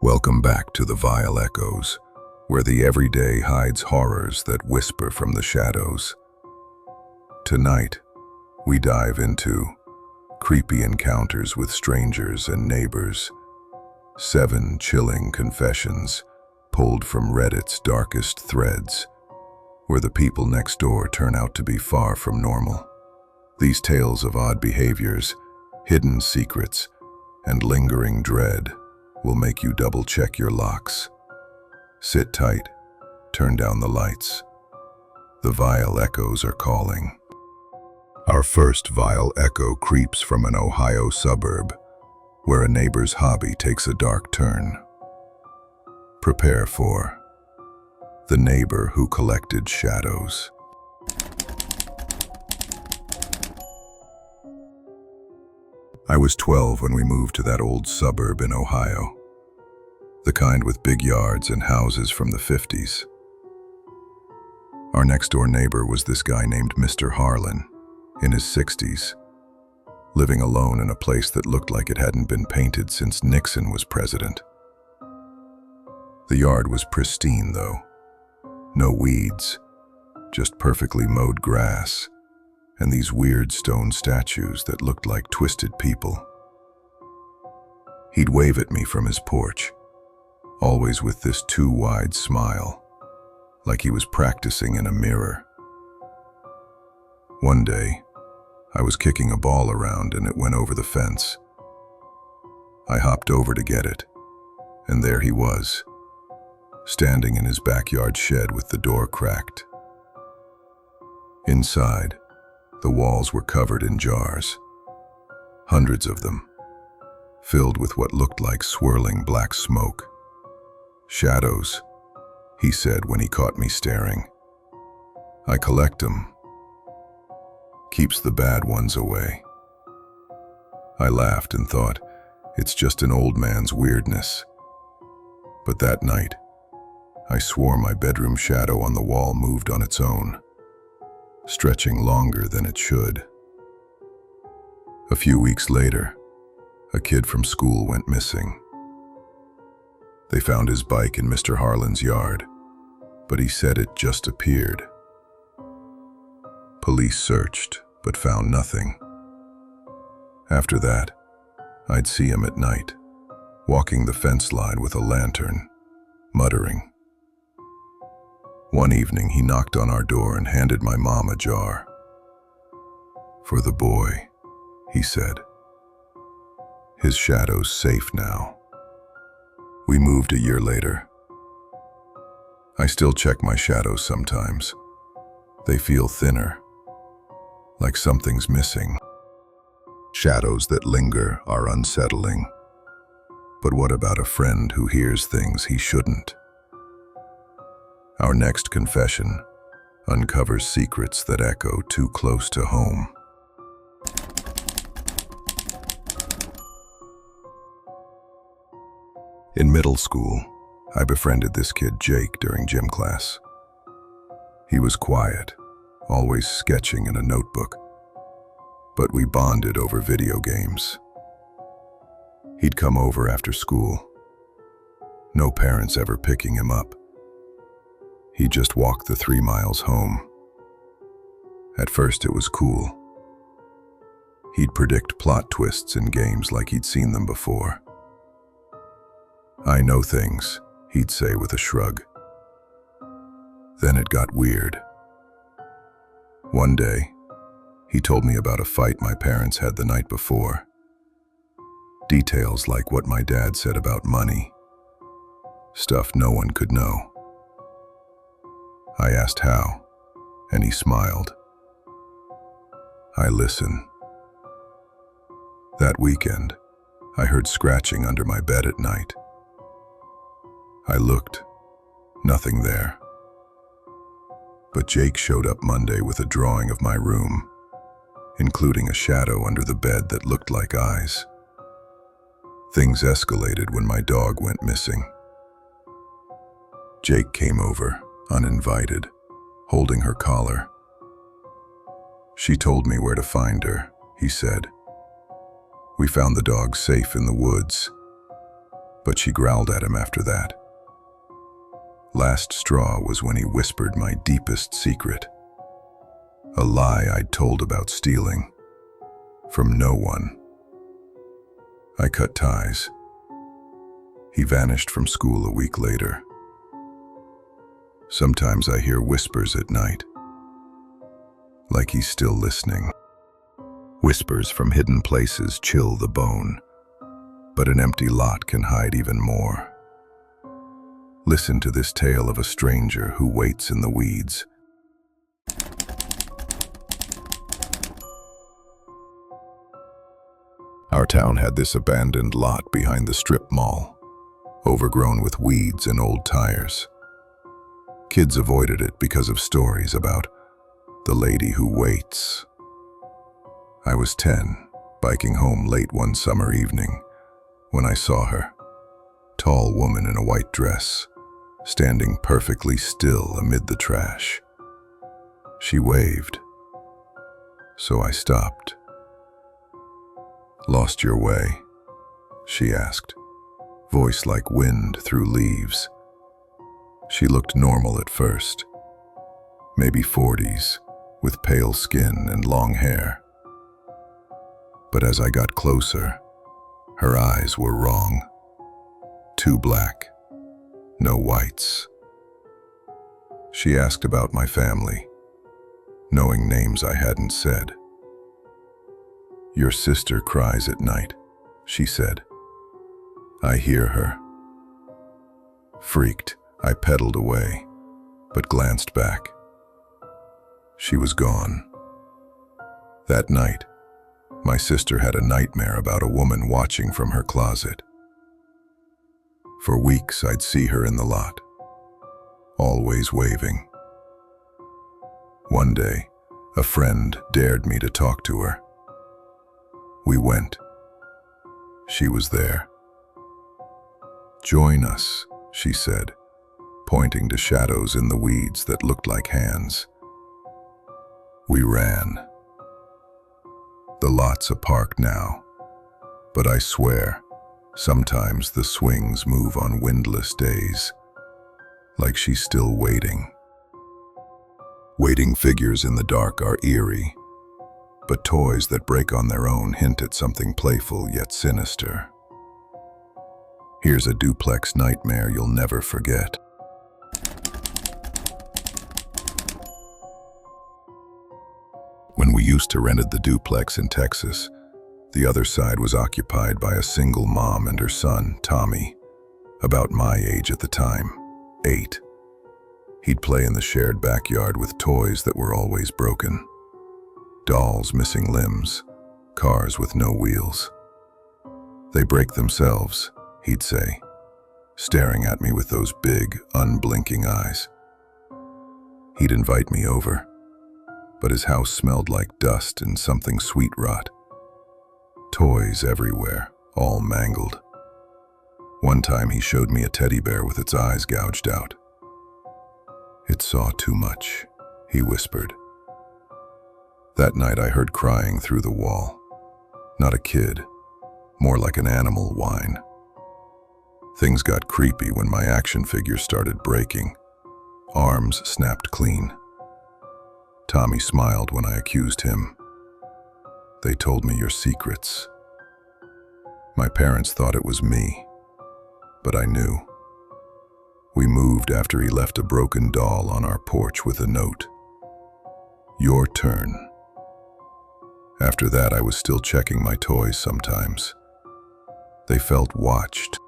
Welcome back to the Vile Echoes, where the everyday hides horrors that whisper from the shadows. Tonight, we dive into creepy encounters with strangers and neighbors, 7 chilling confessions pulled from Reddit's darkest threads, where the people next door turn out to be far from normal. These tales of odd behaviors, hidden secrets, and lingering dread will make you double-check your locks. Sit tight, turn down the lights. The Vile Echoes are calling. Our first Vile Echo creeps from an Ohio suburb, where a neighbor's hobby takes a dark turn. Prepare for the neighbor who collected shadows. I was 12 when we moved to that old suburb in Ohio, the kind with big yards and houses from the 50s. Our next-door neighbor was this guy named Mr. Harlan, in his 60s, living alone in a place that looked like it hadn't been painted since Nixon was president. The yard was pristine, though. No weeds, just perfectly mowed grass, and these weird stone statues that looked like twisted people. He'd wave at me from his porch, always with this too wide smile, like he was practicing in a mirror. One day, I was kicking a ball around and it went over the fence. I hopped over to get it, and there he was, standing in his backyard shed with the door cracked. Inside, the walls were covered in jars, hundreds of them, filled with what looked like swirling black smoke. "Shadows," he said when he caught me staring. "I collect them. Keeps the bad ones away." I laughed and thought, it's just an old man's weirdness. But that night, I swore my bedroom shadow on the wall moved on its own, stretching longer than it should. A few weeks later, a kid from school went missing. They found his bike in Mr. Harlan's yard, but he said it just appeared. Police searched, but found nothing. After that, I'd see him at night, walking the fence line with a lantern, muttering. One evening, he knocked on our door and handed my mom a jar. "For the boy," he said. "His shadow's safe now." We moved a year later. I still check my shadows sometimes. They feel thinner, like something's missing. Shadows that linger are unsettling. But what about a friend who hears things he shouldn't? Our next confession uncovers secrets that echo too close to home. In middle school, I befriended this kid Jake during gym class. He was quiet, always sketching in a notebook, but we bonded over video games. He'd come over after school, no parents ever picking him up. He'd just walk the 3 miles home. At first it was cool. He'd predict plot twists in games like he'd seen them before. "I know things," he'd say with a shrug. Then it got weird. One day, he told me about a fight my parents had the night before. Details like what my dad said about money. Stuff no one could know. I asked how, and he smiled. I listened. That weekend, I heard scratching under my bed at night. I looked, nothing there. But Jake showed up Monday with a drawing of my room, including a shadow under the bed that looked like eyes. Things escalated when my dog went missing. Jake came over, uninvited, holding her collar. "She told me where to find her," he said. "We found the dog safe in the woods, but she growled at him after that. Last straw was when he whispered my deepest secret, a lie I'd told about stealing, from no one. I cut ties. He vanished from school a week later. Sometimes I hear whispers at night, like he's still listening. Whispers from hidden places chill the bone, but an empty lot can hide even more. Listen to this tale of a stranger who waits in the weeds. Our town had this abandoned lot behind the strip mall, overgrown with weeds and old tires. Kids avoided it because of stories about the lady who waits. I was 10, biking home late one summer evening, when I saw her, tall woman in a white dress, standing perfectly still amid the trash. She waved, so I stopped. "Lost your way?" she asked, voice like wind through leaves. She looked normal at first, maybe 40s, with pale skin and long hair. But as I got closer, her eyes were wrong. Too black, no whites. She asked about my family, knowing names I hadn't said. "Your sister cries at night," she said. "I hear her." Freaked, I pedaled away, but glanced back. She was gone. That night, my sister had a nightmare about a woman watching from her closet. For weeks, I'd see her in the lot, always waving. One day, a friend dared me to talk to her. We went. She was there. "Join us," she said, pointing to shadows in the weeds that looked like hands. We ran. The lot's a park now, but I swear, sometimes the swings move on windless days, like she's still waiting. Waiting figures in the dark are eerie, but toys that break on their own hint at something playful yet sinister. Here's a duplex nightmare you'll never forget. When we used to rent the duplex in Texas, the other side was occupied by a single mom and her son, Tommy, about my age at the time, 8. He'd play in the shared backyard with toys that were always broken. Dolls missing limbs, cars with no wheels. "They break themselves," he'd say, staring at me with those big, unblinking eyes. He'd invite me over, but his house smelled like dust and something sweet rot. Toys everywhere, all mangled. One time he showed me a teddy bear with its eyes gouged out. "It saw too much," he whispered. That night I heard crying through the wall. Not a kid, more like an animal whine. Things got creepy when my action figure started breaking. Arms snapped clean. Tommy smiled when I accused him. "They told me your secrets." My parents thought it was me, but I knew. We moved after he left a broken doll on our porch with a note. "Your turn." After that, I was still checking my toys sometimes. They felt watched.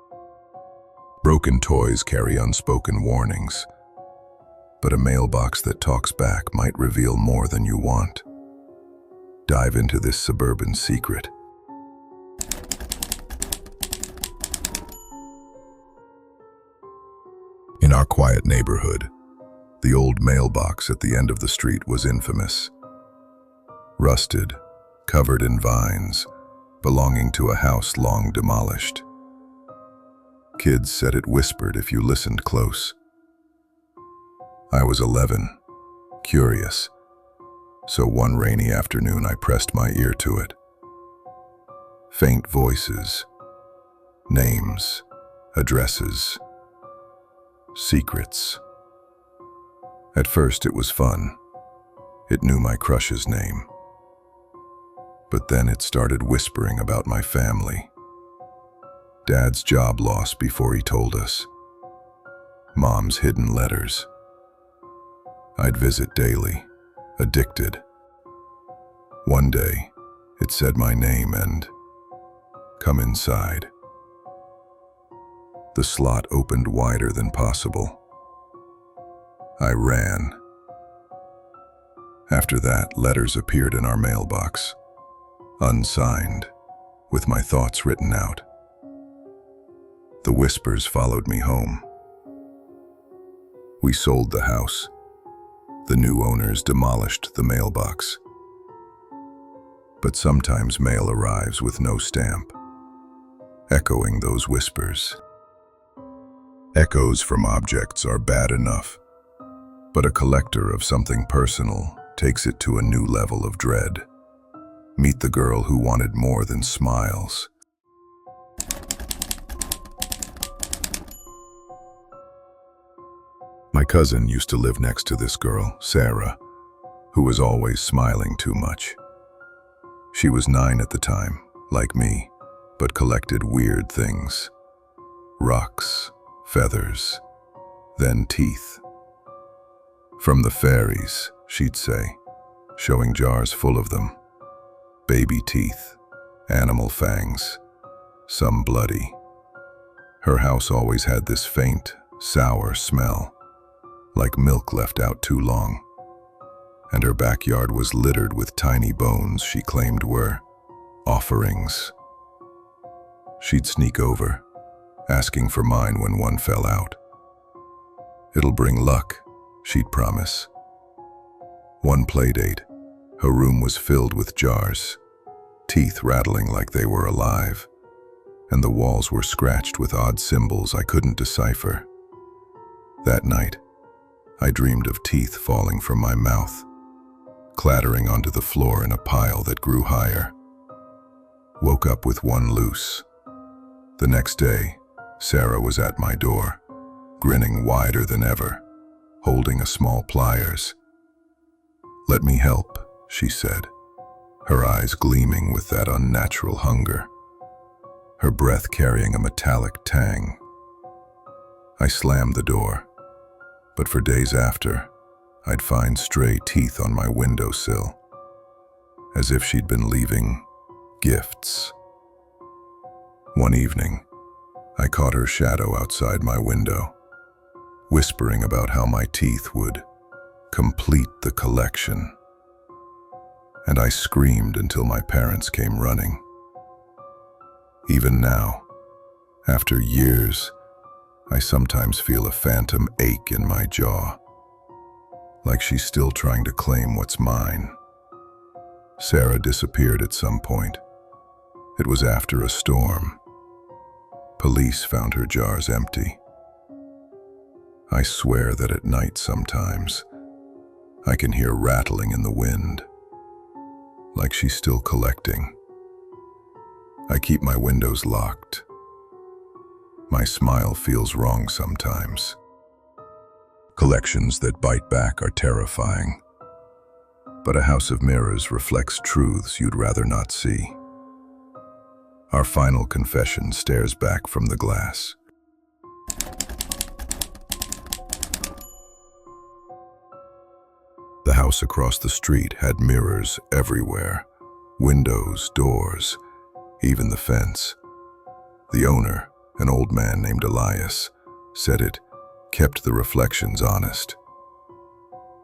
Broken toys carry unspoken warnings, but a mailbox that talks back might reveal more than you want. Dive into this suburban secret. In our quiet neighborhood, the old mailbox at the end of the street was infamous. Rusted, covered in vines, belonging to a house long demolished. Kids said it whispered if you listened close. I was 11, curious, so one rainy afternoon I pressed my ear to it. Faint voices, names, addresses, secrets. At first it was fun. It knew my crush's name. But then it started whispering about my family. Dad's job loss before he told us. Mom's hidden letters. I'd visit daily, addicted. One day, it said my name and, "Come inside." The slot opened wider than possible. I ran. After that, letters appeared in our mailbox, unsigned, with my thoughts written out. The whispers followed me home. We sold the house. The new owners demolished the mailbox. But sometimes mail arrives with no stamp, echoing those whispers. Echoes from objects are bad enough, but a collector of something personal takes it to a new level of dread. Meet the girl who wanted more than smiles. My cousin used to live next to this girl, Sarah, who was always smiling too much. She was 9 at the time, like me, but collected weird things. Rocks, feathers, then teeth. From the fairies, she'd say, showing jars full of them. Baby teeth, animal fangs, some bloody. Her house always had this faint, sour smell, like milk left out too long. And her backyard was littered with tiny bones she claimed were offerings. She'd sneak over, asking for mine when one fell out. "It'll bring luck," she'd promise. One playdate, her room was filled with jars, teeth rattling like they were alive, and the walls were scratched with odd symbols I couldn't decipher. That night, I dreamed of teeth falling from my mouth, clattering onto the floor in a pile that grew higher. Woke up with one loose. The next day, Sarah was at my door, grinning wider than ever, holding a small pliers. "Let me help," she said, her eyes gleaming with that unnatural hunger, her breath carrying a metallic tang. I slammed the door, but for days after, I'd find stray teeth on my windowsill, as if she'd been leaving gifts. One evening, I caught her shadow outside my window, whispering about how my teeth would complete the collection. And I screamed until my parents came running. Even now, after years, I sometimes feel a phantom ache in my jaw, like she's still trying to claim what's mine. Sarah disappeared at some point. It was after a storm. Police found her jars empty. I swear that at night sometimes, I can hear rattling in the wind, like she's still collecting. I keep my windows locked. My smile feels wrong sometimes. Collections that bite back are terrifying, but a house of mirrors reflects truths you'd rather not see. Our final confession stares back from the glass. The house across the street had mirrors everywhere, windows, doors, even the fence. The owner, an old man named Elias, said it kept the reflections honest.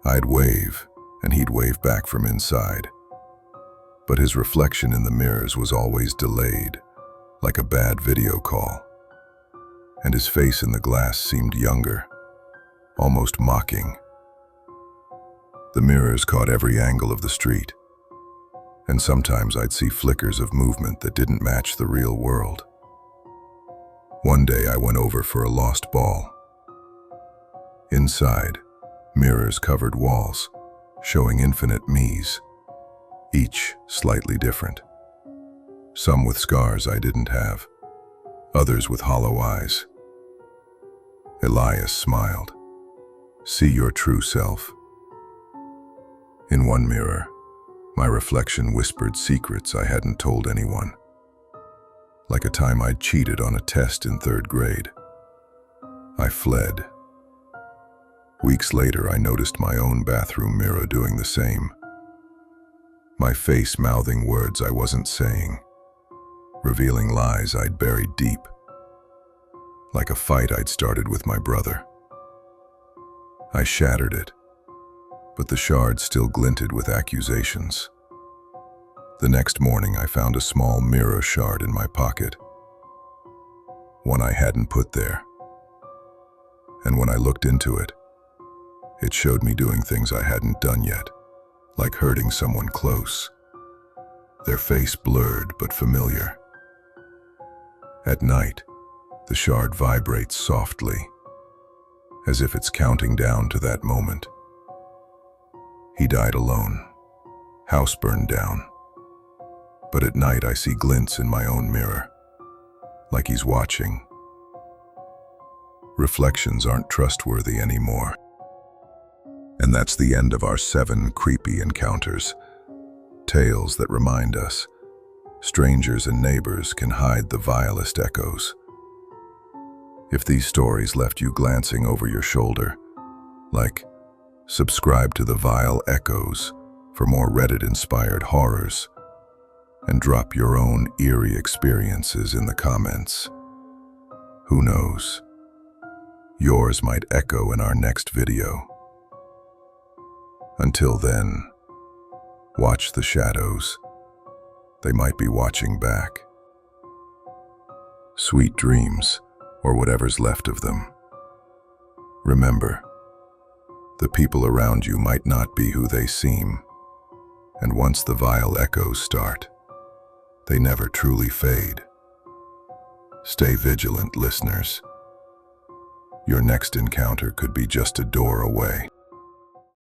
I'd wave, and he'd wave back from inside. But his reflection in the mirrors was always delayed, like a bad video call. And his face in the glass seemed younger, almost mocking. The mirrors caught every angle of the street, and sometimes I'd see flickers of movement that didn't match the real world. One day I went over for a lost ball. Inside, mirrors covered walls, showing infinite me's, each slightly different. Some with scars I didn't have, others with hollow eyes, Elias smiled. See your true self. In one mirror, my reflection whispered secrets I hadn't told anyone. Like a time I'd cheated on a test in 3rd grade. I fled. Weeks later, I noticed my own bathroom mirror doing the same. My face mouthing words I wasn't saying, revealing lies I'd buried deep. Like a fight I'd started with my brother. I shattered it, but the shard still glinted with accusations. The next morning, I found a small mirror shard in my pocket, one I hadn't put there. And when I looked into it, it showed me doing things I hadn't done yet, like hurting someone close, their face blurred but familiar. At night, the shard vibrates softly, as if it's counting down to that moment. He died alone, house burned down. But at night I see glints in my own mirror, like he's watching. Reflections aren't trustworthy anymore. And that's the end of our 7 creepy encounters. Tales that remind us, strangers and neighbors can hide the vilest echoes. If these stories left you glancing over your shoulder, like, subscribe to the Vile Echoes for more Reddit-inspired horrors, and drop your own eerie experiences in the comments. Who knows? Yours might echo in our next video. Until then, watch the shadows. They might be watching back. Sweet dreams, or whatever's left of them. Remember, the people around you might not be who they seem, and once the vile echoes start, they never truly fade. Stay vigilant, listeners. Your next encounter could be just a door away.